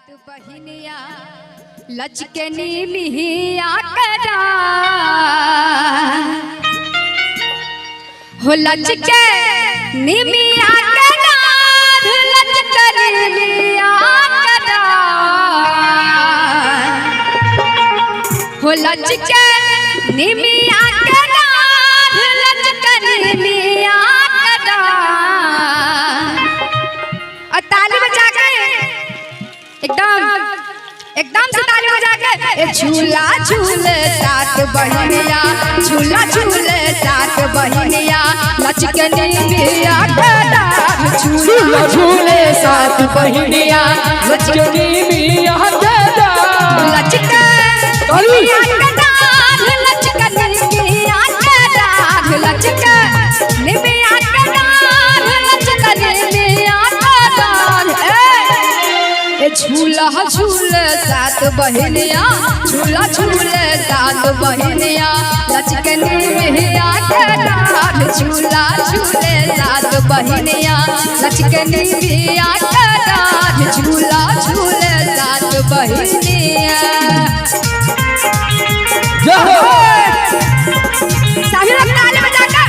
बहिनिया लचकनी मिहिया करा हो लचके निमिया करा लचकनी मिहिया करा हो लचके निमिया करा लचकनी मिहिया करा। और ताली बजा के एकदम से ताली बजा के झूला झूले सात बहिनिया झूला झूले सात बहिनिया लचकनी मिहिया करा झूला झूले सात बहिनिया लचकनी मिहिया करा लचकनी मिहिया करा लचकनी मिहिया करा लचकनी मिहिया करा लचकनी मिहिया करा। झूला झूले सात बहिनिया झूला झूले सात बहिनिया लचकनी मिहिया करा झूला झूले सात बहिनिया लचकनी मिहिया करा झूला झूले सात बहिनिया। सभी लोग ताली बजा के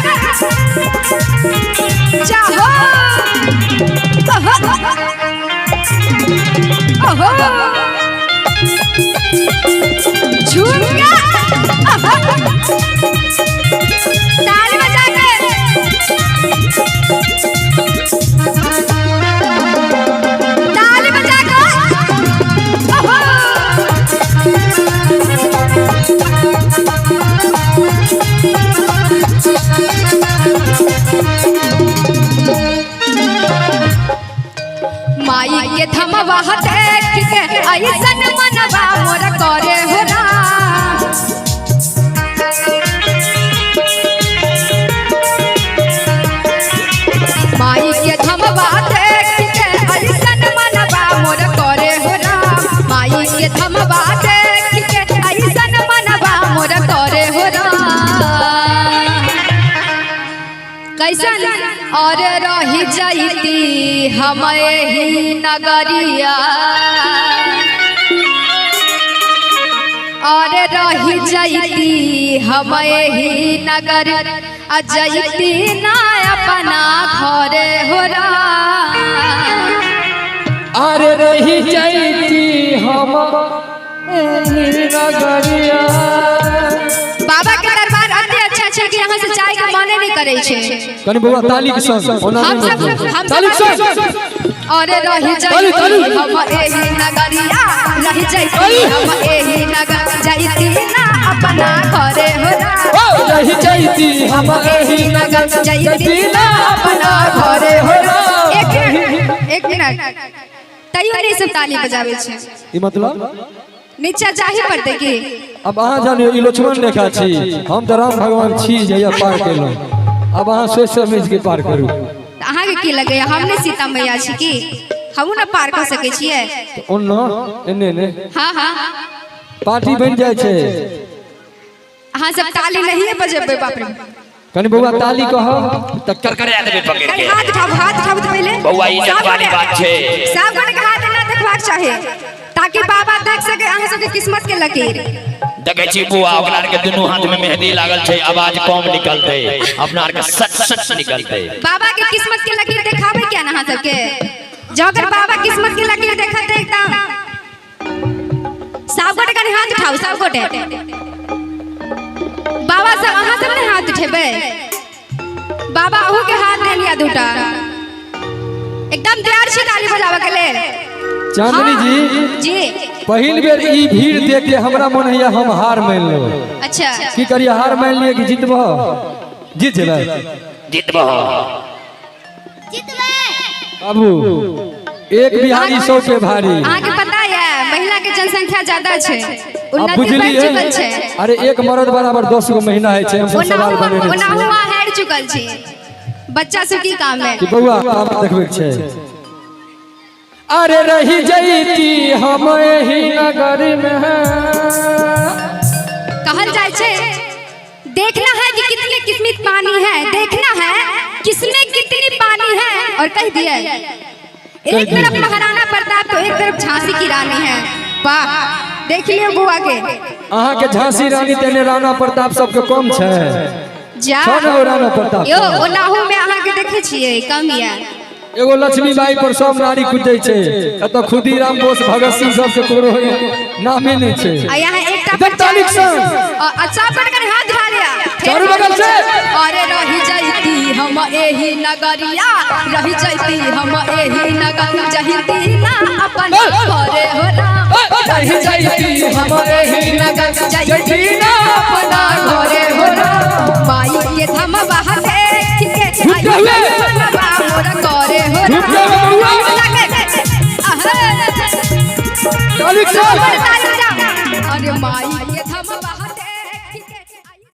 जाओ झूमका ताली बजा के ताली बजा के माई के थमवा देख के ऐसन मनवा मोर करे हो माई के थमवा देख के ऐसन मनवा मोर करे हो माई के थमवा देख के ऐसन मनवा मोर करे हो कैसन और रही जाती हमें ही नगरिया और रही जाती हमें ही नगर अजयती ना अपना घरे हो अरे रही जाती हम नगरिया। बाबा के दरबार आते अच्छा अच्छा कि यहाँ से जाए के माने नहीं करे छे कनी बाबा ताली के संग हम ताली के संग और रही जाती हम एही नगरिया रही जाती हम एही नगर जाती ना अपना घरे हो रही जाती हम एही नगर जाती ना अपना घरे हो। एक मिनट तैयो नहीं सब ताली बजावे छे ई मतलब नीचा जाही पड़ते की अब अहाँ जाने ई लक्ष्मण रेखा छी हम तो राम भगवान छी जया पार केलो अब अहाँ सोच समझ के पार करू। अहाँ के की लगे हमने सीता मैया छी की हमहु ना पार कर सके छिए तो ओन एने ने हां हां पार्टी बन जाय छे अहाँ सब ताली नहीं बजेबे बाप रे कनी बउआ ताली कहो त करकरे देबे पकड़ के हाथ उठाओ तो पहले बउआ इज्जत वाली बात छे सब गण के हाथ ना देखबाक चाहे ताकि बाबा देख सके अहाँ सब के किस्मत के लकीर देखे छी बुआ अपना के दोनों हाथ में मेहंदी लागल छे आवाज कम निकलते अपना के सच सच निकलते बाबा के किस्मत के लकीर देखावे क्या ना अहाँ सब के जो अगर बाबा किस्मत के लकीर देखते एकदम सब गण के हाथ उठाओ सब गोटे बाबा सब अहाँ सब ने हाथ उठेबे बाबा ओहू के हाथ दे लिया दूटा एकदम तैयार छी ताली बजावे के लेल चांदनी जी जी पहिल बेर ई भीड़ देख के हमरा मन है हम हार मान लो। अच्छा की करिए हार मान लिए कि जीतबो जीत जेबै जीतबो बाबू एक बिहारी 100 के भारी अहाँ के पता है महिला के जनसंख्या ज्यादा छे अब उन्नति बुझली बढ़ चुकल है छे अरे एक मर्द बराबर 10 गो महीना है छे हम सब सवाल बने ने छी ओना हेड चुकल छी बच्चा से की काम है कि बउआ काम देखबे छे अरे रही जाती हम एही नगर में कहल जाए छे देखना है कि कितनी किस्मत पानी है देखना है किसमें कितनी पानी है और कह दिया एक तरफ महाराणा प्रताप तो एक तरफ झांसी की रानी है। वाह, देख लियो बुआ के। अहाँ के झांसी रानी तेने राणा प्रताप सबके कम छै। जा राणा प्रताप यो ओनाहू में अहाँ के देखे छियै कम या। एगो लक्ष्मीबाई पर सब नारी कूदै छै, एत खुदीराम बोस भगत सिंह सब के कोनो नामे नहीं छै। आ यहाँ एकटा तालिक संग अच्छा पर कर हाथ धरा लिया चारों बगल से। अरे रही जाती हम एही नगरिया, रही जाती हम एही नगर, जहिती ना अपन घरे हो राम, रही जाती हम एही नगर, जहिती ना अपन घरे हो राम। माई के धमवा देख के मनवा मोर करे हो राम। तालिक संग अरे माई